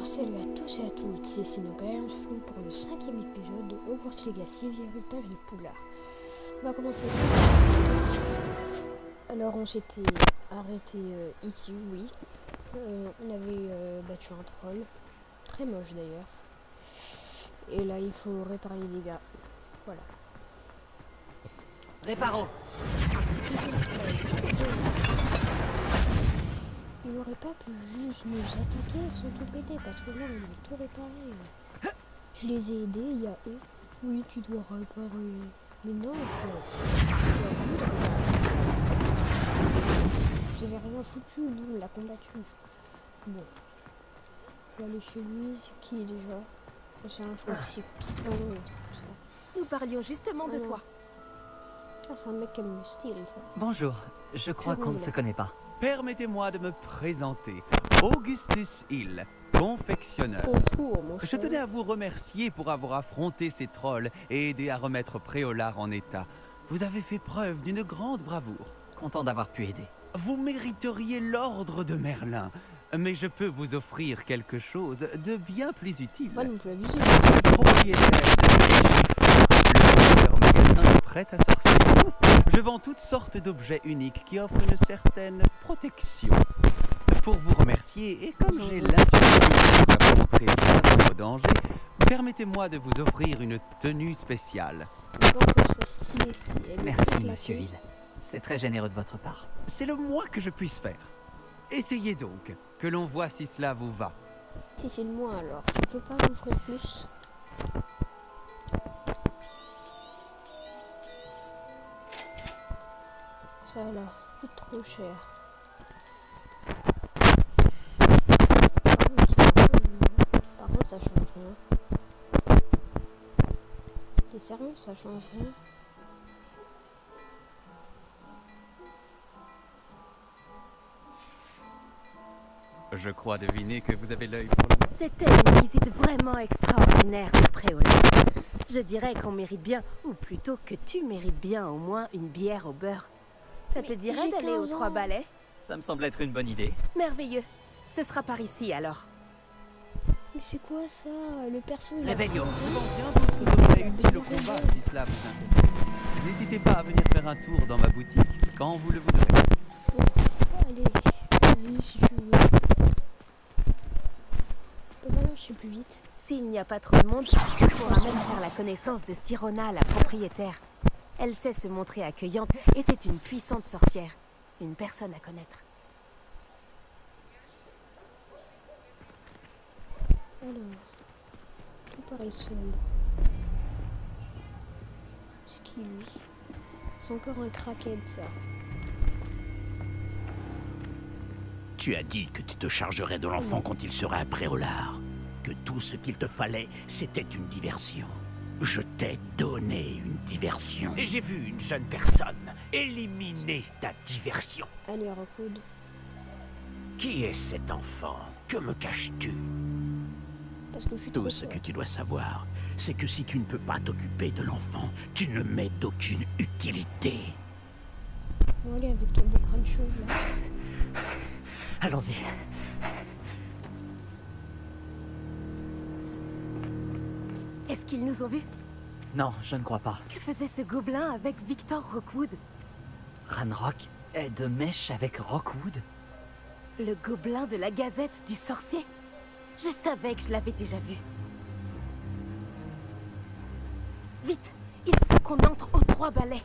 Alors salut à tous et à toutes, c'est Sinopé, on se retrouve pour le 5e épisode de Hogwarts Legacy, l'héritage de Poudlard. On va commencer ça. Alors on s'était arrêté ici, oui. On avait battu un troll, très moche d'ailleurs. Et là il faut réparer les dégâts, voilà. Réparo. Il n'aurait pas pu juste nous attaquer sans tout péter, parce que là on a tout réparé. Je les ai aidés, il y a eux. Oui, tu dois réparer. Mais non, en fait. C'est à vous de réparer. Vous avez rien foutu, nous on l'a combattu. Bon. On va aller chez lui, c'est qui déjà? C'est un choix, c'est Pippin et tout ça. Nous parlions justement de toi. Ah, c'est un mec qui aime le style, ça. Bonjour, je crois qu'on ne se connaît pas. Permettez-moi de me présenter. Augustus Hill, confectionneur. Bonjour, mon Je cher. tenais à vous remercier pour avoir affronté ces trolls et aidé à remettre Préolard en état. Vous avez fait preuve d'une grande bravoure. Content d'avoir pu aider. Vous mériteriez l'ordre de Merlin, mais je peux vous offrir quelque chose de bien plus utile. Pas non plus abusé. Propriétaire de le meilleur magasin de prêt à sorcier. Je vends toutes sortes d'objets uniques qui offrent une certaine protection. Pour vous remercier, et comme j'ai l'intuition de vous avoir montré bien dans vos dangers, permettez-moi de vous offrir une tenue spéciale. Merci, monsieur Hill. C'est très généreux de votre part. C'est le moins que je puisse faire. Essayez donc, que l'on voit si cela vous va. Si c'est le moins alors, tu peux pas m'offrir plus? Ça là, coûte trop cher. Par contre ça change rien. T'es sérieux, ça change rien? Je crois deviner que vous avez l'œil pour le... C'était une visite vraiment extraordinaire de Préolard. Je dirais qu'on mérite bien, ou plutôt que tu mérites bien au moins une bière au beurre. Ça te dirait j'ai d'aller aux 15 ans. 3 balais? Ça me semble être une bonne idée. Merveilleux. Ce sera par ici alors. Mais c'est quoi ça? Le perso il a Réveillon. 15 ans. Je vends bien d'autres objets utiles au combat si cela vous intéresse. N'hésitez pas à venir faire un tour dans ma boutique quand vous le voudrez. Allez, vas-y si tu veux. Maintenant je suis plus vite. S'il n'y a pas trop de monde, tu pourras même faire la connaissance de Sirona, la propriétaire. Elle sait se montrer accueillante et c'est une puissante sorcière. Une personne à connaître. Alors, tout paraît sombre. C'est qui lui? C'est encore un crackhead ça. Tu as dit que tu te chargerais de l'enfant quand il sera à Préolard. Que tout ce qu'il te fallait, c'était une diversion. Je t'ai donné une diversion. Et j'ai vu une jeune personne éliminer ta diversion. Allez, Rockwood. Qui est cet enfant? Que me caches-tu? Parce que je suis trop Tout ce fort. que tu dois savoir, c'est que si tu ne peux pas t'occuper de l'enfant, tu ne m'es d'aucune utilité. Bon allez avec ton beau crâne chauve là. Allons-y. Est-ce qu'ils nous ont vus? Non, je ne crois pas. Que faisait ce gobelin avec Victor Rockwood? Ranrock est de mèche avec Rockwood? Le gobelin de la Gazette du Sorcier? Je savais que je l'avais déjà vu. Vite, il faut qu'on entre aux 3 balais.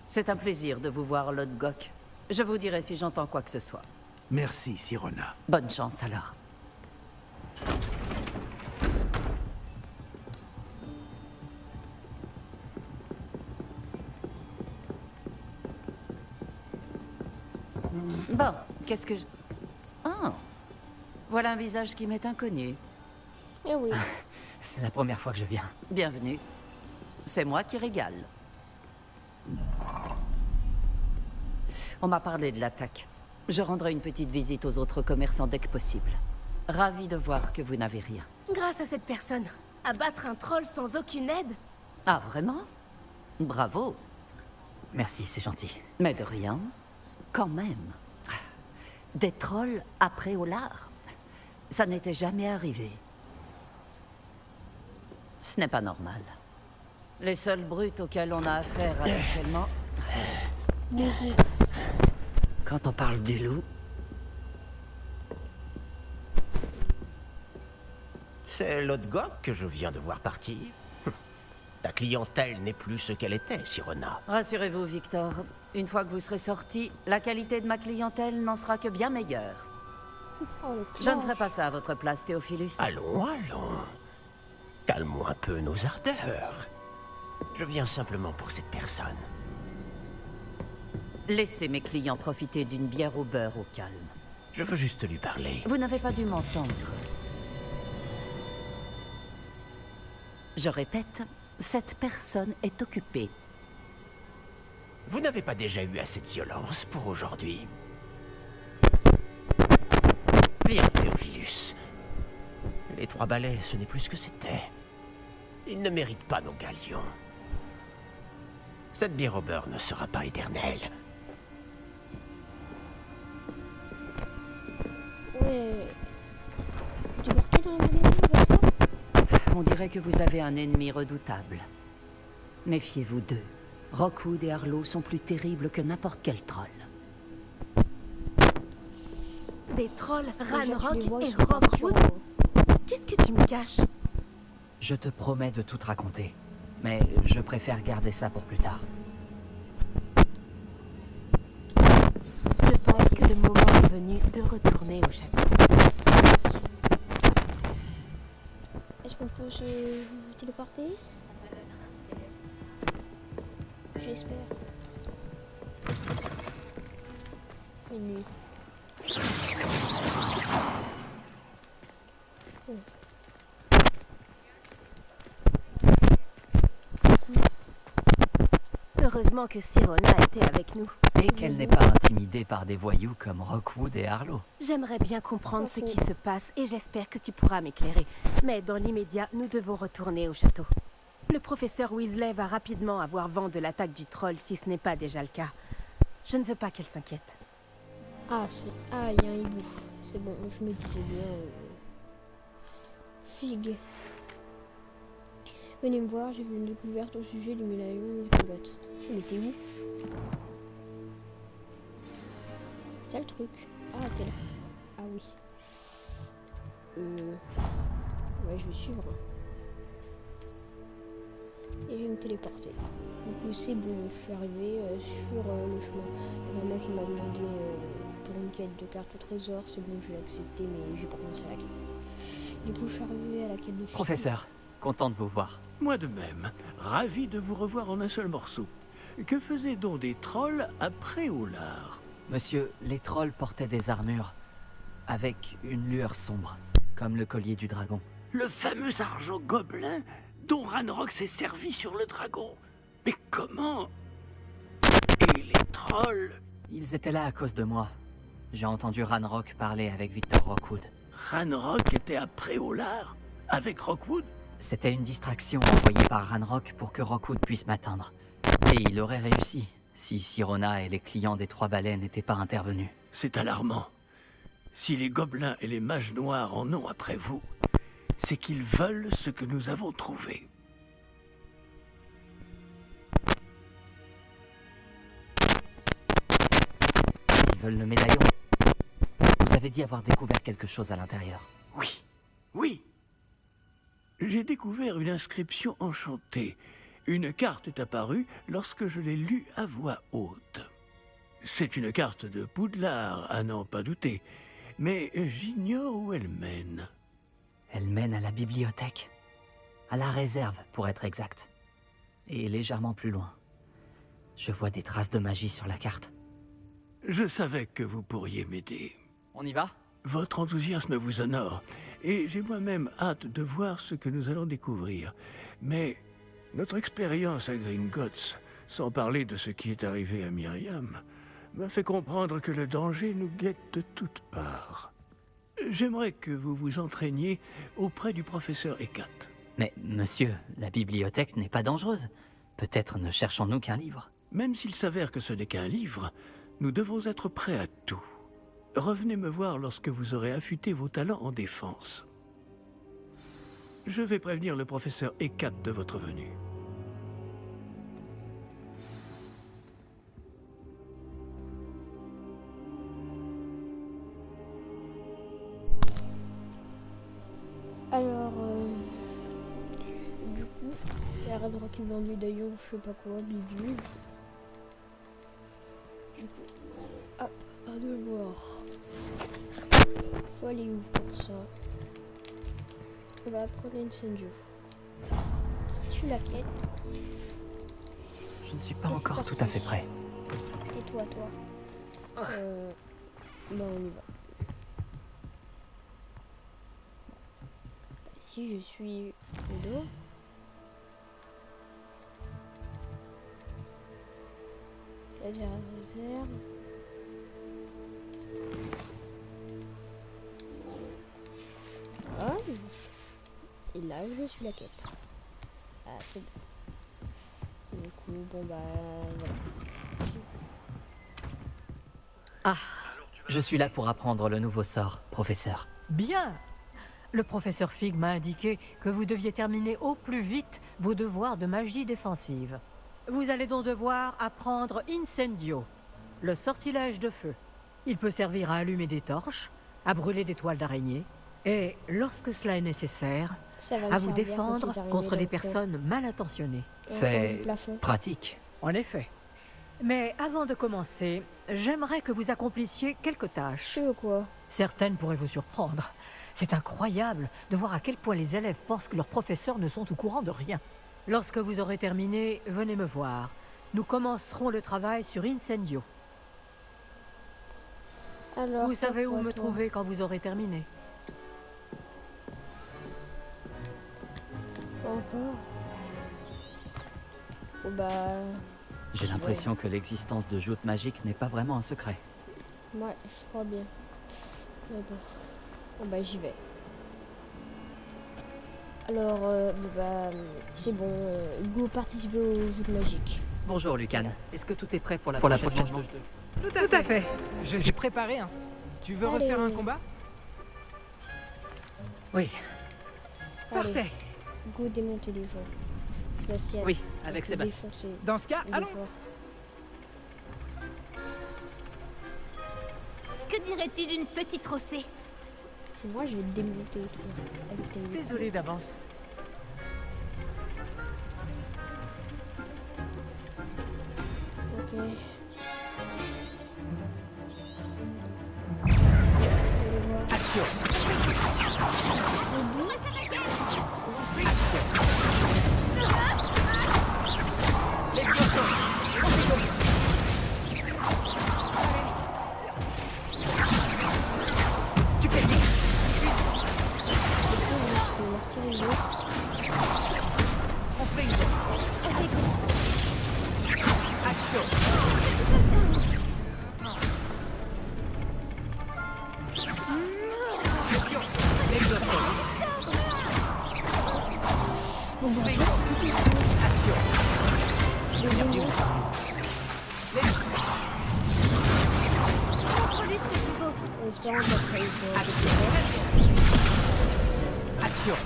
C'est un plaisir de vous voir, Lord Gok. Je vous dirai si j'entends quoi que ce soit. Merci, Sirona. Bonne chance alors. Bon, qu'est-ce que je... Ah, voilà un visage qui m'est inconnu. Eh oui. C'est la première fois que je viens. Bienvenue. C'est moi qui régale. On m'a parlé de l'attaque. Je rendrai une petite visite aux autres commerçants dès que possible. Ravi de voir que vous n'avez rien. Grâce à cette personne, abattre un troll sans aucune aide? Ah, vraiment? Bravo. Merci, c'est gentil. Mais de rien. Quand même. Des trolls après Olar. Ça n'était jamais arrivé. Ce n'est pas normal. Les seules brutes auxquelles on a affaire actuellement... Quand on parle du loup, C'est l'autre gog que je viens de voir partir. Ta clientèle n'est plus ce qu'elle était, Sirona. Rassurez-vous, Victor. Une fois que vous serez sorti, la qualité de ma clientèle n'en sera que bien meilleure. Oh, le Je ne clash. ferai pas ça à votre place, Théophilus. Allons, allons. Calmons un peu nos ardeurs. Je viens simplement pour cette personne. Laissez mes clients profiter d'une bière au beurre au calme. Je veux juste lui parler. Vous n'avez pas dû m'entendre. Je répète, cette personne est occupée. Vous n'avez pas déjà eu assez de violence pour aujourd'hui? Viens, Théophilus. Les 3 balais, ce n'est plus ce que c'était. Ils ne méritent pas nos galions. Cette bière au beurre ne sera pas éternelle. Ouais. Tu marquais dans la magasin comme ça? On dirait que vous avez un ennemi redoutable. Méfiez-vous d'eux. Rockwood et Arlo sont plus terribles que n'importe quel troll. Des trolls, Déjà, tu les Ranrock vois, ils et sont pas Rockwood? rassurants. Qu'est-ce que tu me caches? je te promets de tout te raconter. Mais je préfère garder ça pour plus tard. Je pense que le moment est venu de retourner au château. Est-ce qu'on peut se téléporter? J'espère. Une nuit. Oh. Heureusement que Sirona était avec nous. Et qu'elle n'est pas intimidée par des voyous comme Rockwood et Arlo. J'aimerais bien comprendre ce qui se passe et j'espère que tu pourras m'éclairer. Mais dans l'immédiat, nous devons retourner au château. Le professeur Weasley va rapidement avoir vent de l'attaque du troll si ce n'est pas déjà le cas. Je ne veux pas qu'elle s'inquiète. Ah, il y a un hibou. C'est bon, je me disais bien. Figue. Venez me voir, j'ai vu une découverte au sujet du médaillon de Gringotts. Mais t'es où? C'est le truc. Ah, t'es là. Ah oui. Ouais, je vais suivre. Et je vais me téléporter. Donc c'est bon, je suis arrivé sur le chemin. Il y a un mec qui m'a demandé pour une quête de carte au trésor. C'est bon, je l'ai accepté, mais j'ai pas commencé la quête. Du coup, je suis arrivé à la quête de Professeur, content de vous voir. Moi de même, ravi de vous revoir en un seul morceau. Que faisaient donc des trolls après Olar? Monsieur, les trolls portaient des armures avec une lueur sombre, comme le collier du dragon. Le fameux argent gobelin dont Ranrock s'est servi sur le dragon. Mais comment? Et les trolls? Ils étaient là à cause de moi. J'ai entendu Ranrock parler avec Victor Rockwood. Ranrock était après Olar? Avec Rockwood? C'était une distraction envoyée par Ranrock pour que Rockwood puisse m'atteindre. Et il aurait réussi, si Sirona et les clients des 3 balais n'étaient pas intervenus. C'est alarmant. Si les gobelins et les mages noirs en ont après vous, c'est qu'ils veulent ce que nous avons trouvé. Ils veulent le médaillon. Vous avez dit avoir découvert quelque chose à l'intérieur. Oui, oui. J'ai découvert une inscription enchantée. Une carte est apparue lorsque je l'ai lue à voix haute. C'est une carte de Poudlard, à n'en pas douter. Mais j'ignore où elle mène. Elle mène à la bibliothèque. À la réserve, pour être exact. Et légèrement plus loin. Je vois des traces de magie sur la carte. Je savais que vous pourriez m'aider. On y va? Votre enthousiasme vous honore, et j'ai moi-même hâte de voir ce que nous allons découvrir. Mais notre expérience à Gringotts, sans parler de ce qui est arrivé à Myriam, m'a fait comprendre que le danger nous guette de toutes parts. J'aimerais que vous vous entraîniez auprès du professeur Hecat. Mais, monsieur, la bibliothèque n'est pas dangereuse. Peut-être ne cherchons-nous qu'un livre. Même s'il s'avère que ce n'est qu'un livre, Nous devons être prêts à tout. Revenez me voir lorsque vous aurez affûté vos talents en défense. Je vais prévenir le professeur Hecat de votre venue. Alors, du coup, il y a Red Rock qui m'a un médaillon, je sais pas quoi, bidule. Du coup, hop, à devoir. Faut aller où pour ça? On va prendre l'incendio. Tu la quête. Je ne suis pas Et c'est encore parti. tout à fait prêt. Tais-toi, toi. Bah, on y va. Si je suis au dos. La réserve. Ah, et là je suis la quête. Ah, c'est bon. Du coup, bon bah voilà. Ah, je suis là pour apprendre le nouveau sort, professeur. Bien. Le professeur Fig m'a indiqué que vous deviez terminer au plus vite vos devoirs de magie défensive. Vous allez donc devoir apprendre Incendio, le sortilège de feu. Il peut servir à allumer des torches, à brûler des toiles d'araignée, et, lorsque cela est nécessaire, Ça va me à vous servir défendre les araignées contre dans les le cœur. personnes mal intentionnées. C'est Du plafond. pratique. En effet. Mais avant de commencer, j'aimerais que vous accomplissiez quelques Je tâches. sais quoi. Certaines pourraient vous surprendre. C'est incroyable de voir à quel point les élèves pensent que leurs professeurs ne sont au courant de rien. Lorsque vous aurez terminé, venez me voir. Nous commencerons le travail sur Incendio. Alors, Vous toi, savez où quoi, me toi trouver quand vous aurez terminé. Pas encore. Oh bah, J'ai l'impression que l'existence de joutes magiques n'est pas vraiment un secret. ouais, je crois bien. Mais bon. Bon bah j'y vais. Alors, c'est bon. Go participer au jeu de magique. Bonjour Lucan. Est-ce que tout est prêt pour la Pour la prochaine prochaine manche de jeu? Tout à fait. J'ai préparé un... Tu veux Allez. refaire un combat? Oui, Allez, Parfait. go démonter les gens. Sébastien. oui, avec go Sébastien. défoncer Dans ce cas, les allons. joueurs. Que dirais-tu d'une petite rossée? C'est moi, je vais te démonter toi. Avec tes Désolé d'avance. Ok. Action. En espérant qu'après, Action.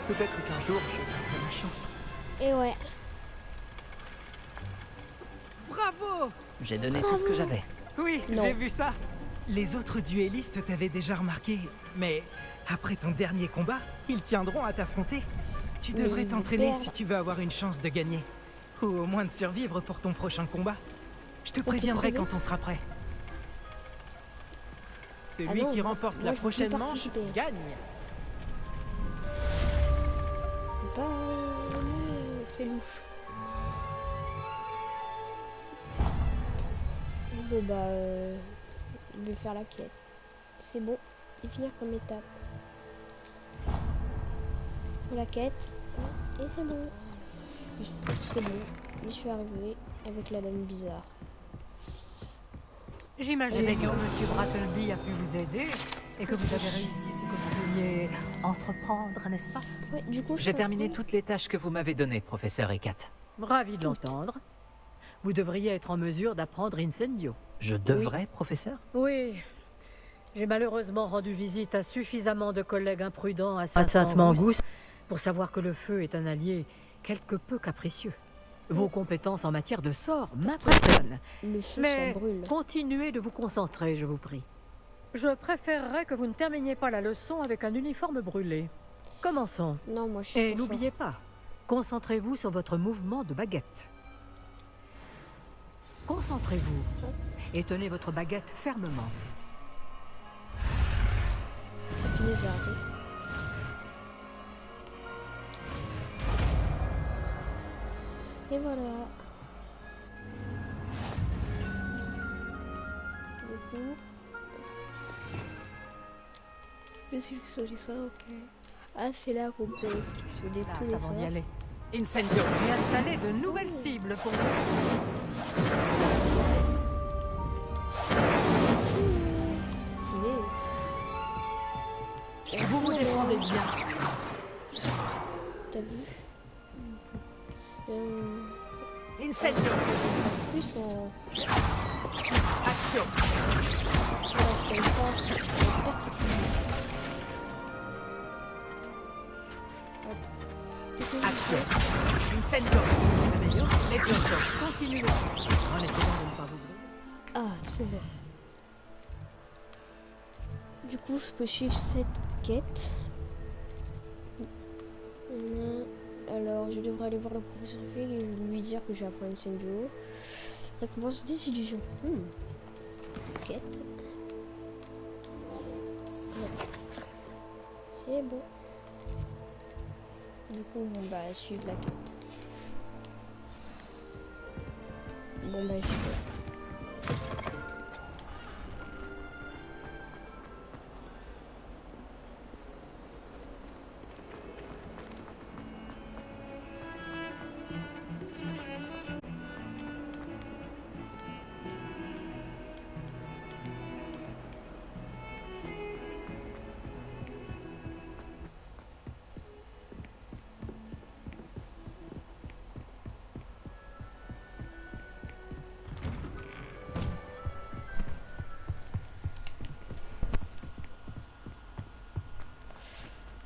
Peut-être qu'un jour, je tente ma chance. Et ouais. Bravo! J'ai donné tout ce que j'avais. Oui, Non. j'ai vu ça. Les autres duellistes t'avaient déjà remarqué, mais après ton dernier combat, ils tiendront à t'affronter. Tu Mais devrais ils t'entraîner perdent. si tu veux avoir une chance de gagner. Ou au moins de survivre pour ton prochain combat. Je te peut préviendrai crever. quand on sera prêt. Celui Ah non, qui moi- remporte moi, la je veux prochaine plus manche participer. gagne. Pas... C'est louche. Bon bah, je vais faire la quête. C'est bon. Et finir comme étape. La quête. Et c'est bon. C'est bon. Je suis arrivé avec la dame bizarre. J'imagine que M. Brattleby a pu vous aider et que vous avez réussi ce que vous vouliez voudriez entreprendre, n'est-ce pas? Ouais, du coup, je J'ai comprends. terminé toutes les tâches que vous m'avez données, professeur Ekat. Ravi de l'entendre. Vous devriez être en mesure d'apprendre Incendio. Je devrais, professeur? Oui. J'ai malheureusement rendu visite à suffisamment de collègues imprudents à Sainte-Mangouste pour savoir que le feu est un allié quelque peu capricieux. Vos compétences en matière de sort m'impressionnent. Le feu, Mais ça brûle. continuez de vous concentrer, je vous prie. Je préférerais que vous ne terminiez pas la leçon avec un uniforme brûlé. Commençons. Non, moi, je suis Et trop n'oubliez pas, concentrez-vous sur votre mouvement de baguette. Concentrez-vous et tenez votre baguette fermement. fort. Punaise, j'ai raté. Et voilà. Du coup... Le sélectionner ça, ok. Ah, c'est là qu'on peut sélectionner tous les Avant d'y sorts. aller. Incendio. J'ai installé de nouvelles cibles pour vous. Stylé. Vous vous défendez bien. T'as vu? Incendio. Plus en... Action. je fais pas persécuter. Action. Incendio. Explosion. Continuez. En essayant de ne pas vous brûler. Ah, c'est bon. Du coup, je peux suivre cette quête. Alors, je devrais aller voir le professeur Phil et lui dire que j'ai appris Incendio. Récompense des illusions. Quête. Ouais. C'est bon. Du coup, bon bah, suivre la quête. Bon bah, je fais.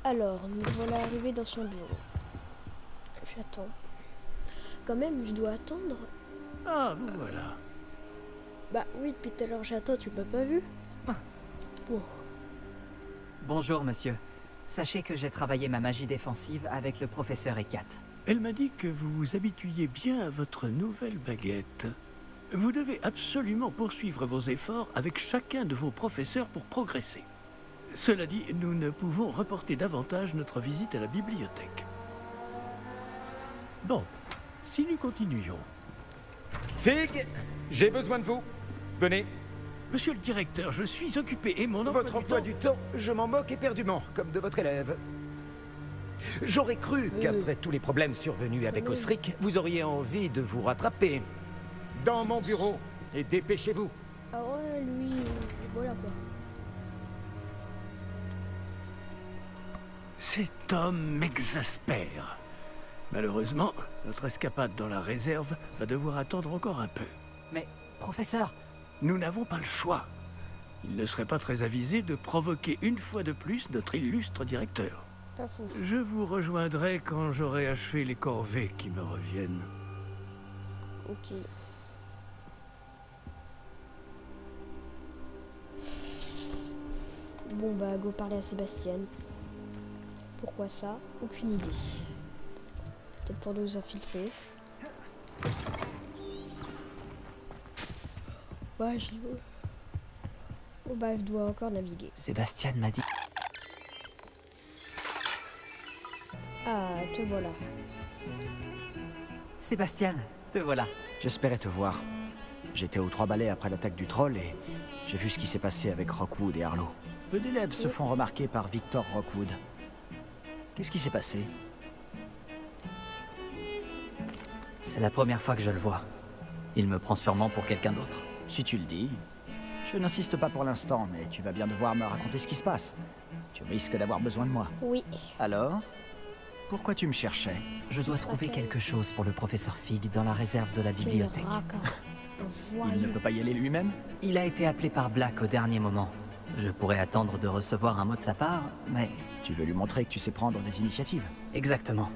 Alors, me voilà arrivé dans son bureau. J'attends. Quand même, je dois attendre. Ah, vous voilà. Bah oui, depuis tout à l'heure j'attends, tu m'as pas vu? Bon. Bonjour, monsieur. Sachez que j'ai travaillé ma magie défensive avec le professeur Ekat. Elle m'a dit que vous vous habituiez bien à votre nouvelle baguette. Vous devez absolument poursuivre vos efforts avec chacun de vos professeurs pour progresser. Cela dit, nous ne pouvons reporter davantage notre visite à la bibliothèque. Bon, si nous continuons... Fig, j'ai besoin de vous. Venez. Monsieur le directeur, je suis occupé et mon Votre emploi du temps, je m'en moque éperdument, comme de votre élève. J'aurais cru qu'après tous les problèmes survenus avec Osric, vous auriez envie de vous rattraper. Dans mon bureau, et dépêchez-vous. Ah ouais, lui, voilà quoi. Cet homme m'exaspère. Malheureusement, notre escapade dans la réserve va devoir attendre encore un peu. Mais, professeur... Nous n'avons pas le choix. Il ne serait pas très avisé de provoquer une fois de plus notre illustre directeur. Pas fou. Je vous rejoindrai quand j'aurai achevé les corvées qui me reviennent. Ok. Bon bah, go parler à Sébastien. Pourquoi ça? Aucune idée. Peut-être pour nous infiltrer. Ouais, j'y vais. Oh bah, je dois encore naviguer. Sébastien m'a dit... Ah, te voilà. Sébastien, te voilà. J'espérais te voir. J'étais aux Trois Balais après l'attaque du troll et j'ai vu ce qui s'est passé avec Rockwood et Harlow. Peu d'élèves se font remarquer par Victor Rockwood. Qu'est-ce qui s'est passé? C'est la première fois que je le vois. Il me prend sûrement pour quelqu'un d'autre. Si tu le dis. Je n'insiste pas pour l'instant, mais tu vas bien devoir me raconter ce qui se passe. Tu risques d'avoir besoin de moi. Oui. Alors? Pourquoi tu me cherchais? Je dois trouver quelque chose pour le professeur Fig dans la réserve de la bibliothèque. Il ne peut pas y aller lui-même? Il a été appelé par Black au dernier moment. Je pourrais attendre de recevoir un mot de sa part, mais... Tu veux lui montrer que tu sais prendre des initiatives? Exactement.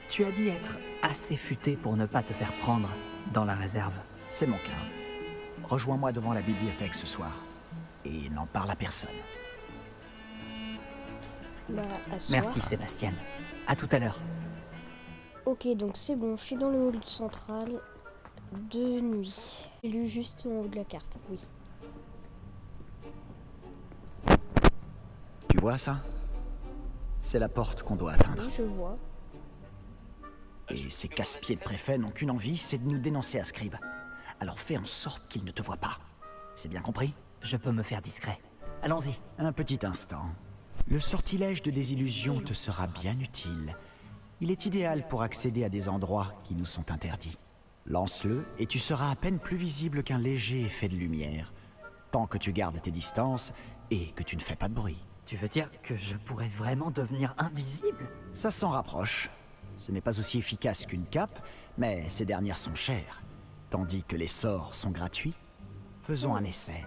Tu as dit être assez futé pour ne pas te faire prendre dans la réserve. C'est mon cas. Rejoins-moi devant la bibliothèque ce soir. Et n'en parle à personne. Bah, à ce Merci soir. Sébastien. À tout à l'heure. Ok, donc c'est bon, je suis dans le hall central de nuit. J'ai lu juste en haut de la carte, oui. Tu vois ça? C'est la porte qu'on doit atteindre. Oui, je vois. Et ces casse-pieds de préfet n'ont qu'une envie, c'est de nous dénoncer à Scribe. Alors fais en sorte qu'ils ne te voient pas. C'est bien compris? Je peux me faire discret. Allons-y. Un petit instant. Le sortilège de désillusion te sera bien utile. Il est idéal pour accéder à des endroits qui nous sont interdits. Lance-le et tu seras à peine plus visible qu'un léger effet de lumière. Tant que tu gardes tes distances et que tu ne fais pas de bruit. Tu veux dire que je pourrais vraiment devenir invisible? Ça s'en rapproche. Ce n'est pas aussi efficace qu'une cape, mais ces dernières sont chères. Tandis que les sorts sont gratuits. Faisons un essai.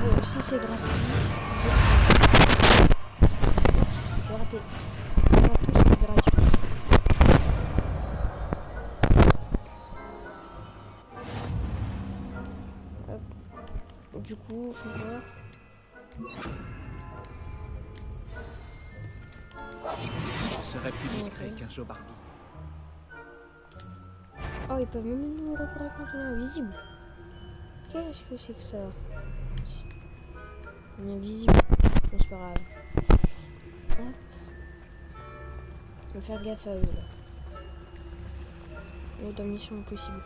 Bon, si c'est gratuit, j'ai raté. On va tous être gratuits. Hop. Du coup, faut voir. Je serais plus discret qu'un Joe Barbie. Oh, ils peuvent même nous repérer quand on est invisible. Qu'est-ce que c'est que ça? On est invisible. Bon, c'est pas grave. Hop. On va faire gaffe à eux là. On est dans mission impossible.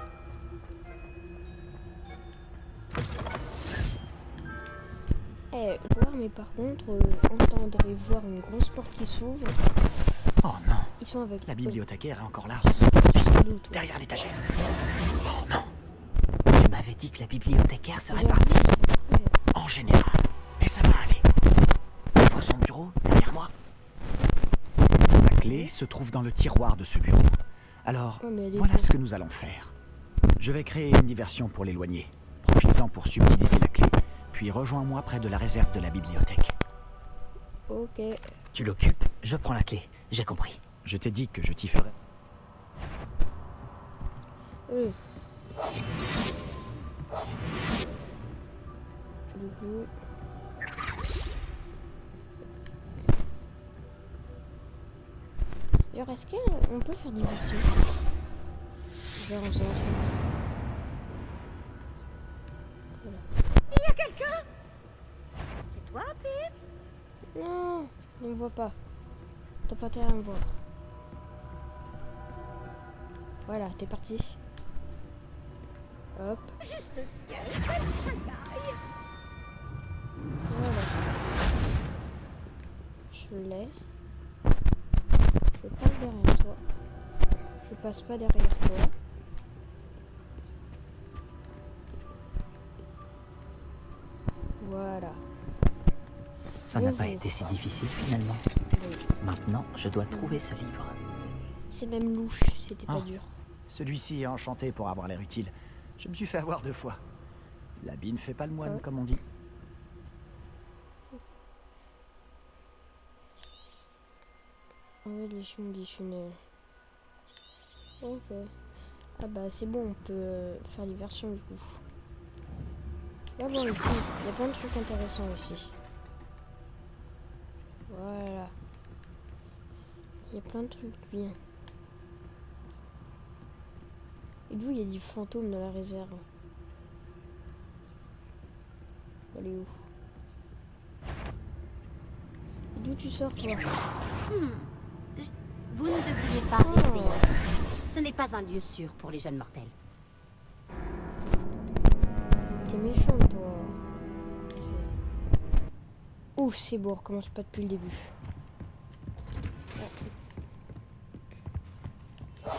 Eh, voir, mais par contre, entendre et voir une grosse porte qui s'ouvre. Oh non. Ils sont avec. La bibliothécaire est encore là. Derrière l'étagère. Oh non. Tu m'avais dit que la bibliothécaire serait partie. En général. Mais ça va aller. Vois son bureau, derrière moi. La clé se trouve dans le tiroir de ce bureau. Alors, voilà ce que nous allons faire. Je vais créer une diversion pour l'éloigner. Profites-en pour subtiliser la clé. Puis rejoins-moi près de la réserve de la bibliothèque. Ok. Tu l'occupes, je prends la clé. J'ai compris. Je t'ai dit que je t'y ferai. Du coup... Alors, est-ce qu'on peut faire diversion? Vers en centre. Voilà. Il y a quelqu'un? C'est toi, Pips? Non, ne me vois pas. T'as pas intérêt à me voir. Voilà, t'es parti. Hop. Juste le ciel. Voilà. Je l'ai. Je passe derrière toi. Je passe pas derrière toi. Voilà. Ça n'a pas été si difficile finalement. Oui. Maintenant, je dois trouver ce livre. C'est même louche, c'était pas dur. Celui-ci est enchanté pour avoir l'air utile. Je me suis fait avoir 2 fois. L'habit ne fait pas le moine, comme on dit. Édition additionnelle. Ok. Ah bah c'est bon, on peut faire les versions du coup. Là bon ici, il y a plein de trucs intéressants ici. Voilà. Il y a plein de trucs bien. Et d'où il y a des fantômes dans la réserve? Elle est où? D'où tu sors toi? Vous ne devriez pas rester ici. Ce n'est pas un lieu sûr pour les jeunes mortels. T'es méchant toi. Ouf, c'est bon, on recommence pas depuis le début. On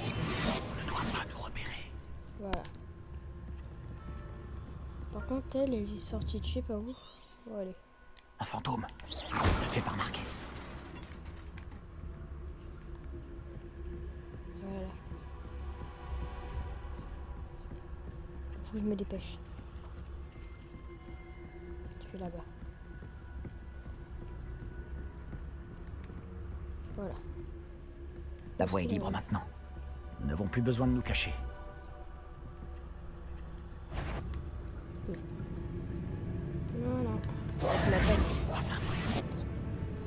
ne doit pas nous repérer. Par contre, elle est sortie de je sais pas où. Oh, allez. Un fantôme. Ne te fais pas remarquer. Voilà. Faut que je me dépêche. Tu es là-bas. Voilà. La voie est libre maintenant. Nous n'avons plus besoin de nous cacher.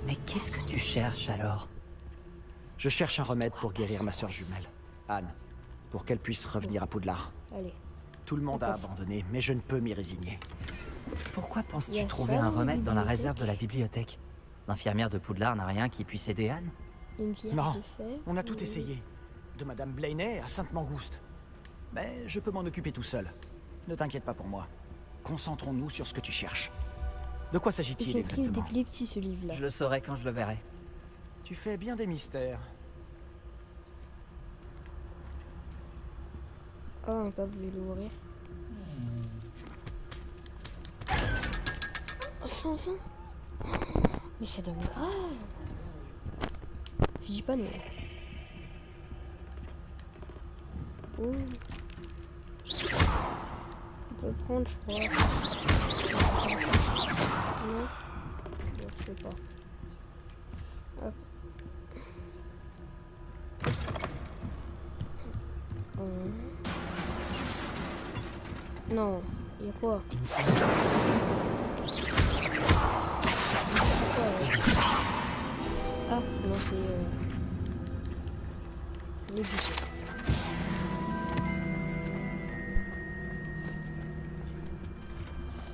Mais qu'est-ce que tu cherches alors? Je cherche un remède pour guérir ma sœur jumelle, Anne, pour qu'elle puisse revenir à Poudlard. Allez. Tout le monde a abandonné, mais je ne peux m'y résigner. Pourquoi penses-tu Y a trouver ça un dans la remède dans la bibliothèque? réserve de la bibliothèque? L'infirmière de Poudlard n'a rien qui puisse aider Anne? Une vierge Non, de fer. on a tout essayé. De Madame Blaney à Sainte-Mangouste. Mais je peux m'en occuper tout seul. Ne t'inquiète pas pour moi. Concentrons-nous sur ce que tu cherches. De quoi s'agit-il Quelle crise exactement? d'épilepsie ce livre-là. Je le saurai quand je le verrai. Tu fais bien des mystères. Oh, un coffre, je vais l'ouvrir. Oh, 500. Mais ça donne grave. Je dis pas non. Oh. On peut prendre, je crois. Non. Non, je sais pas. Hop. Non, il y a quoi? Ah, non, c'est les buissons.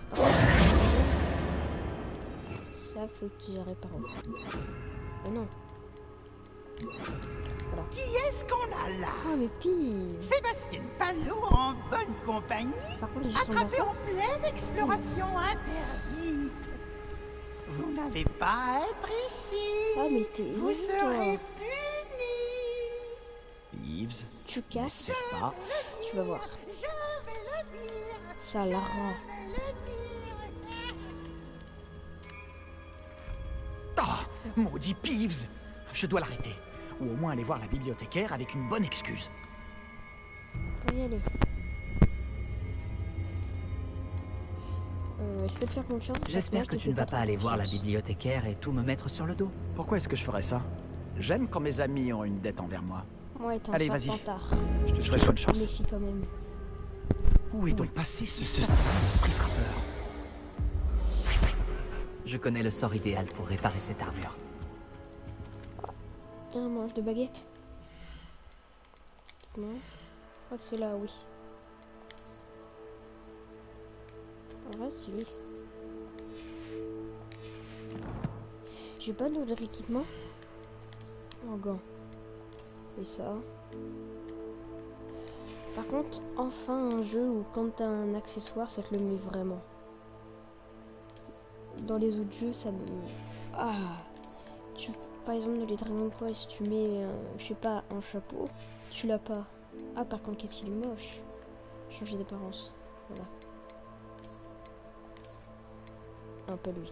Par contre, ça faut que tu répares. Oh non. Voilà. Qui est-ce qu'on a là? Ah, mais pire. Sébastien Palot en bonne compagnie, Par contre, les gens attrapé sont en pleine exploration interdite. Vous n'avez pas à être ici. Ah, mais t'es Vous serez punis. Yves, tu casses. c'est pas. Tu vas voir. Je vais le dire. Ça la rend. Ah, maudit Peeves! Je dois l'arrêter. Ou au moins aller voir la bibliothécaire avec une bonne excuse. Faut y aller. Je peux te faire confiance. J'espère que tu ne vas pas aller voir la bibliothécaire et tout me mettre sur le dos. Pourquoi est-ce que je ferais ça? J'aime quand mes amis ont une dette envers moi. Moi, t'en Allez, sors vas-y. tard. Je te souhaite bonne chance. Méfie quand même. Où est donc passé ce satané esprit frappeur? Je connais le sort idéal pour réparer cette armure. Un manche de baguette. Non. Je crois que c'est là, oui. En vrai, c'est lui. J'ai pas d'autre équipement. En gants. Et ça. Par contre, enfin un jeu où quand t'as un accessoire, ça te le met vraiment. Dans les autres jeux, ça me... Ah, par exemple, dans les Dragon Quest, tu mets, je sais pas, un chapeau, tu l'as pas. Ah, par contre, qu'est-ce qu'il est moche. Changer d'apparence. Voilà. Un peu lui.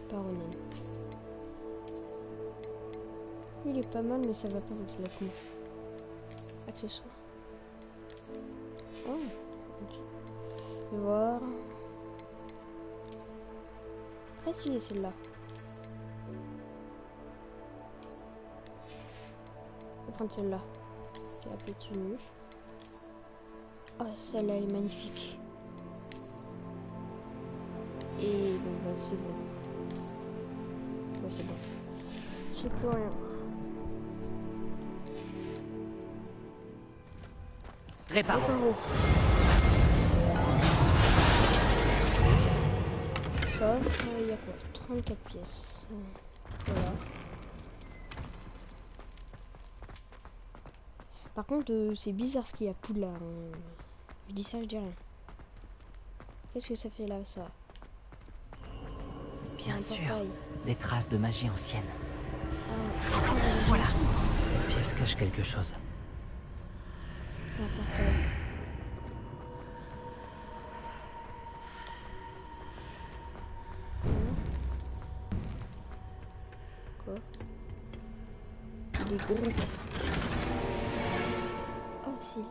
Pas Ronan. Il est pas mal, mais ça va pas avec la coupe. Accessoire. Oh, ok. Je vais voir. Très stylé celle-là. On va prendre celle-là. Qui est un peu tenue. Oh, celle-là est magnifique. Et bon, bah c'est bon. Ouais, c'est bon. C'est plus rien. Réparons. Coffre, il y a quoi? 34 pièces. Voilà. Par contre, c'est bizarre ce qu'il y a Poudlard. Je dis ça, je dis rien. Qu'est-ce que ça fait là, ça? Bien Un sûr, portail. des traces de magie ancienne. Ah, Voilà, cette pièce cache quelque chose. c'est un portail. quoi? Il est gros. Oh, stylé.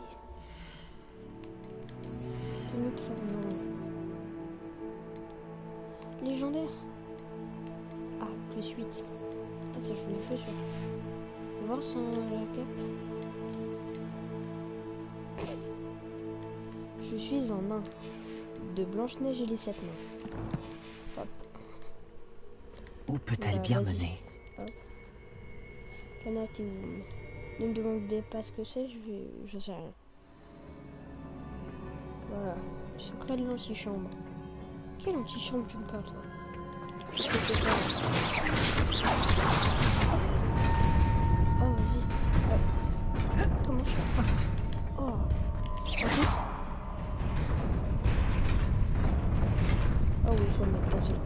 Tenue de forgeron. Légendaire. Ah, plus 8. Ah, ça fait des chaussures. On va voir sans la cape. Je suis un nain. De Blanche-Neige et les 7 nains. Hop. Où peut-elle Bah, bien vas-y. mener? Hop. Planétéum. Ne me demandez pas ce que c'est, je sais rien. Voilà. Secret de l'antichambre. Quelle antichambre tu me parles, toi? Qu'est-ce que c'est ça? Oh, vas-y. Oh. Comment je fais? Oh. Ok. Ah oui, il faut le mettre dans seul coup.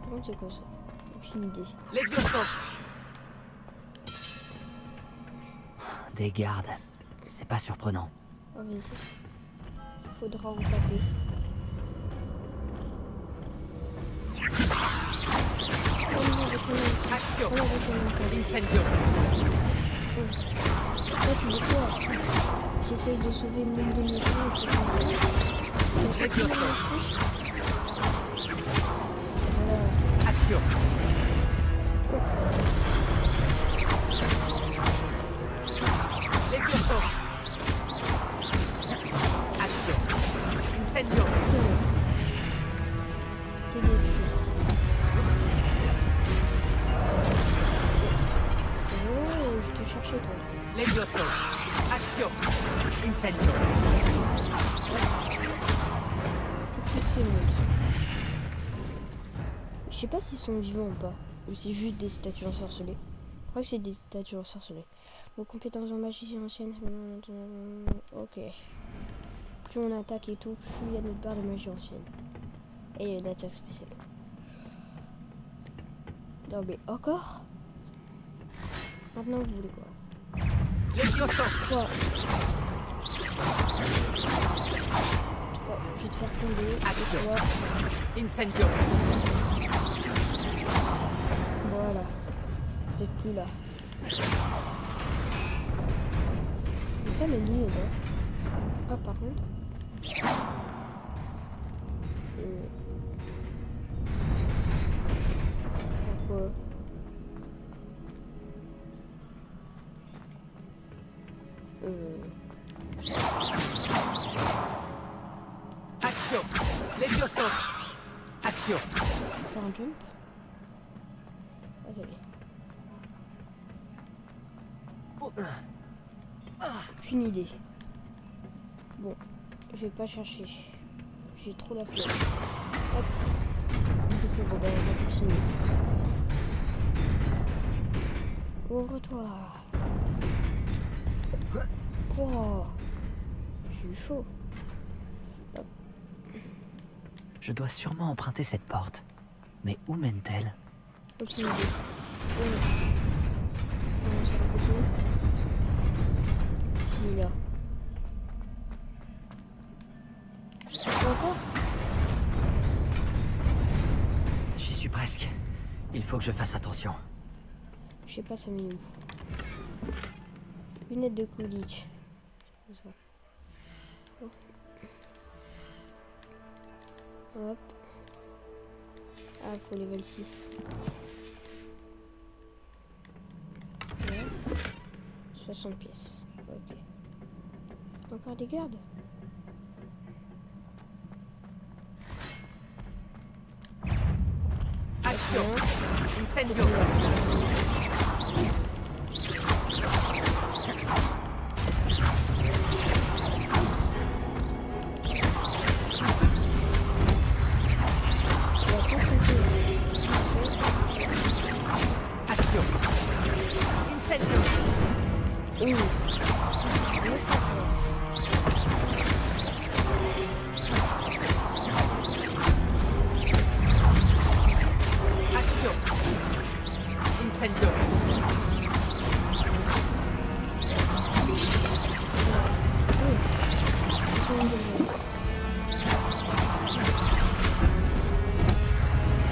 Par contre, c'est quoi ça? Aucune idée. Des gardes. C'est pas surprenant. Oh, vas-y. Faudra en taper. Action. Incendio. J'essaye de sauver une ligne de mission et puis merci. Voilà. Action. Levioso. Action. Incendio. T'es détruit. Oh, je te cherchais toi. Levioso. Action. Incendio. Tout de suite, je sais pas s'ils sont vivants ou pas. Ou c'est juste des statues ensorcelées. Je crois que c'est des statues ensorcelées. Vos compétences en magie ancienne. Ok. Plus on attaque et tout, plus il y a notre barre de magie ancienne. Et il y a une attaque spéciale. Non mais encore? Maintenant vous voulez quoi? Quoi? Oh, je vais te faire tomber. Action. Incendio. Voilà. Vous êtes plus là. Et ça mène où, là? Ah, par contre. Pourquoi? Action. Levioso. Action. Faire un jump? Attendez. Aucune idée. Bon, je vais pas chercher. J'ai trop la flemme. Hop. Du coup, bon, ben, on va continuer. Ouvre-toi. Oh, j'ai eu chaud. Hop. Je dois sûrement emprunter cette porte. Mais où mène-t-elle? Aucune idée. On sur le côté. Ici, là. Encore? J'y suis presque. Il faut que je fasse attention. Je sais pas, ça met où. Lunettes de Quidditch. C'est ça. Oh. Hop. Ah, faut level 6. Ouais. 60 pièces. Ok. Encore des gardes? Action. Incendio. Action. Incendio. Action. Incendio.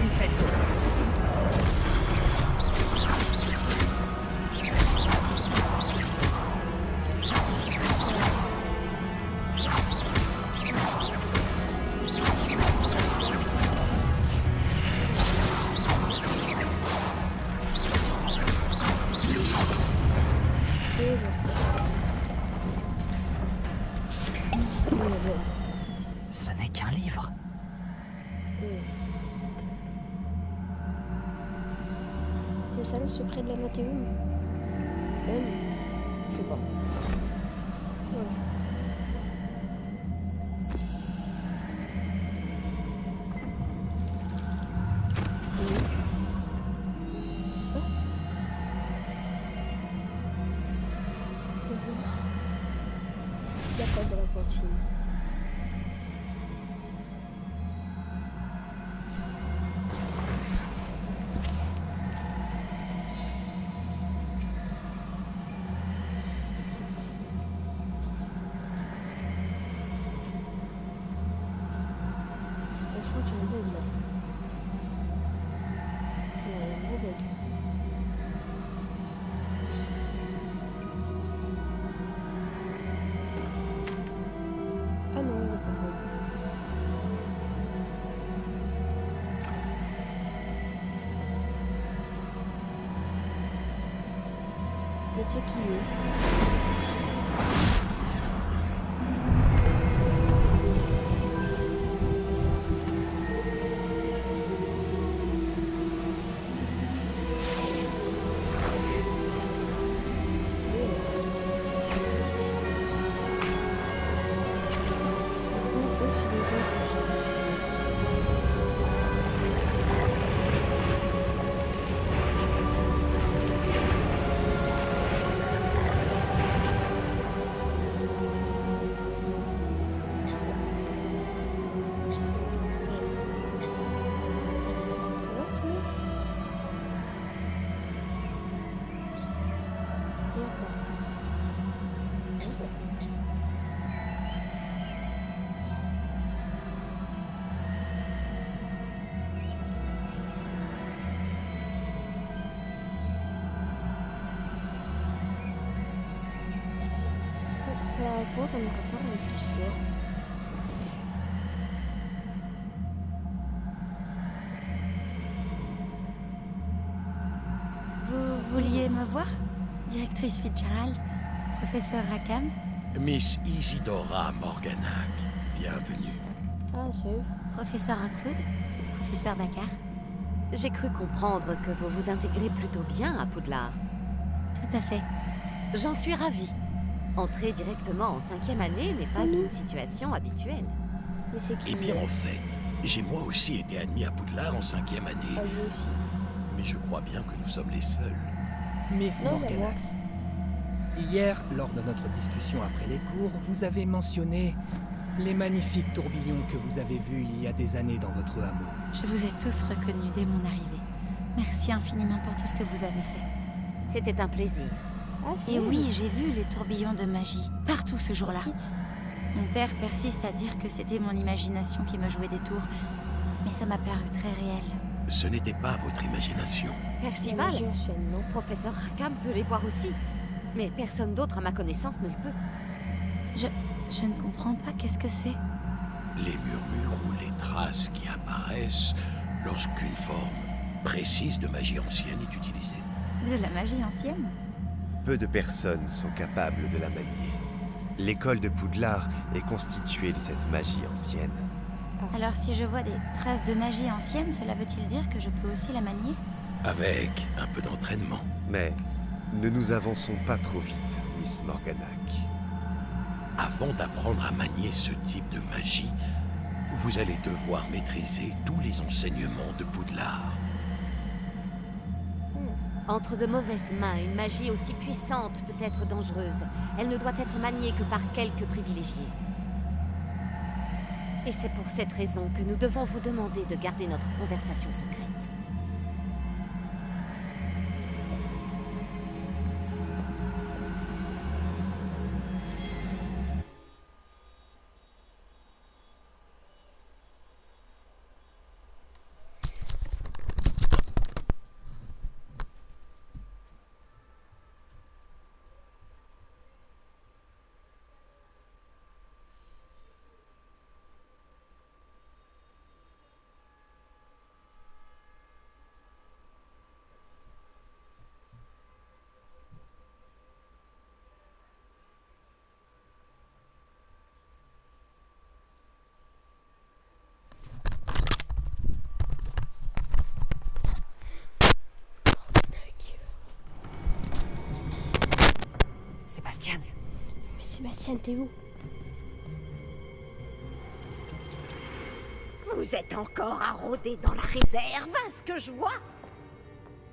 Incendio. C'est ça le secret de la Mathéum? Je sais pas. Voilà. Il n'y a pas de la poitrine. Je crois qu'il y a un bug là. Il y a un gros bug. Ah non, il n'y a pas de bug. Mais c'est qui est? C'est des gentils. Ça va, tout le monde? Et encore. Ça a quoi comme rapport avec l'histoire? Vous vouliez me voir? Directrice Fitzgerald, professeur Rackham? Miss Isidora Morganac, bienvenue. Ah, c'est eux. Professeur Rockwood? Professeur Baccar? J'ai cru comprendre que vous vous intégrez plutôt bien à Poudlard. Tout à fait. J'en suis ravie. Entrer directement en 5e année n'est pas une situation habituelle. Mais c'est qui? Eh bien, en fait, j'ai moi aussi été admis à Poudlard en 5e année. Ah, vous aussi. Mais je crois bien que nous sommes les seuls. Miss Non, il y a moi. Morganac, hier, lors de notre discussion après les cours, vous avez mentionné les magnifiques tourbillons que vous avez vus il y a des années dans votre hameau. Je vous ai tous reconnus dès mon arrivée. Merci infiniment pour tout ce que vous avez fait. C'était un plaisir. Ah, c'est Et eux. oui, j'ai vu les tourbillons de magie, partout ce jour-là. Petite. Mon père persiste à dire que c'était mon imagination qui me jouait des tours, mais ça m'a paru très réel. Ce n'était pas votre imagination. Percival, La magie ancienne, non? professeur Rackham peut les voir aussi, mais personne d'autre à ma connaissance ne le peut. Je ne comprends pas, qu'est-ce que c'est? Les murmures ou les traces qui apparaissent lorsqu'une forme précise de magie ancienne est utilisée. De la magie ancienne? Peu de personnes sont capables de la manier. L'école de Poudlard est constituée de cette magie ancienne. Alors si je vois des traces de magie ancienne, cela veut-il dire que je peux aussi la manier? Avec un peu d'entraînement. Mais ne nous avançons pas trop vite, Miss Morganac. Avant d'apprendre à manier ce type de magie, vous allez devoir maîtriser tous les enseignements de Poudlard. Entre de mauvaises mains, une magie aussi puissante peut être dangereuse. Elle ne doit être maniée que par quelques privilégiés. Et c'est pour cette raison que nous devons vous demander de garder notre conversation secrète. Bastien, t'es où? Vous êtes encore à rôder dans la réserve, à ce que je vois.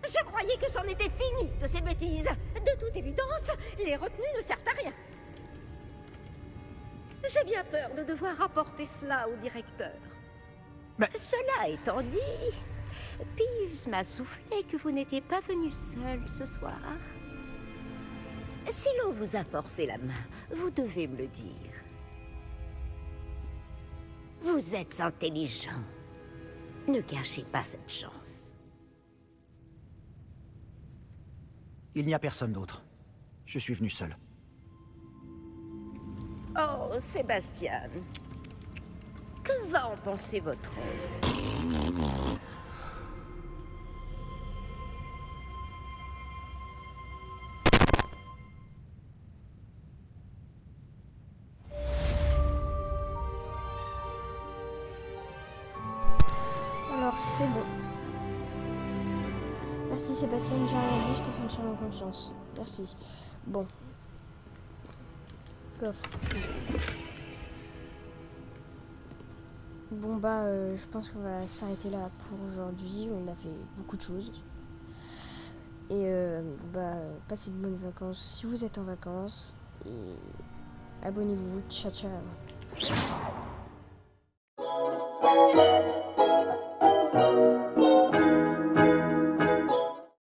Je croyais que c'en était fini de ces bêtises. De toute évidence, les retenues ne servent à rien. J'ai bien peur de devoir rapporter cela au directeur. Cela étant dit, Peeves m'a soufflé que vous n'étiez pas venu seul ce soir. Si l'on vous a forcé la main, vous devez me le dire. Vous êtes intelligent. Ne gâchez pas cette chance. Il n'y a personne d'autre. Je suis venu seul. Oh, Sébastien. Que va en penser votre oncle? Alors c'est bon. Merci Sébastien, j'ai rien dit, je te fais une en confiance. Merci. Bon. Coffre. Bon bah je pense qu'on va s'arrêter là pour aujourd'hui. On a fait beaucoup de choses. Et passez de bonnes vacances si vous êtes en vacances. Et abonnez-vous. Ciao ciao.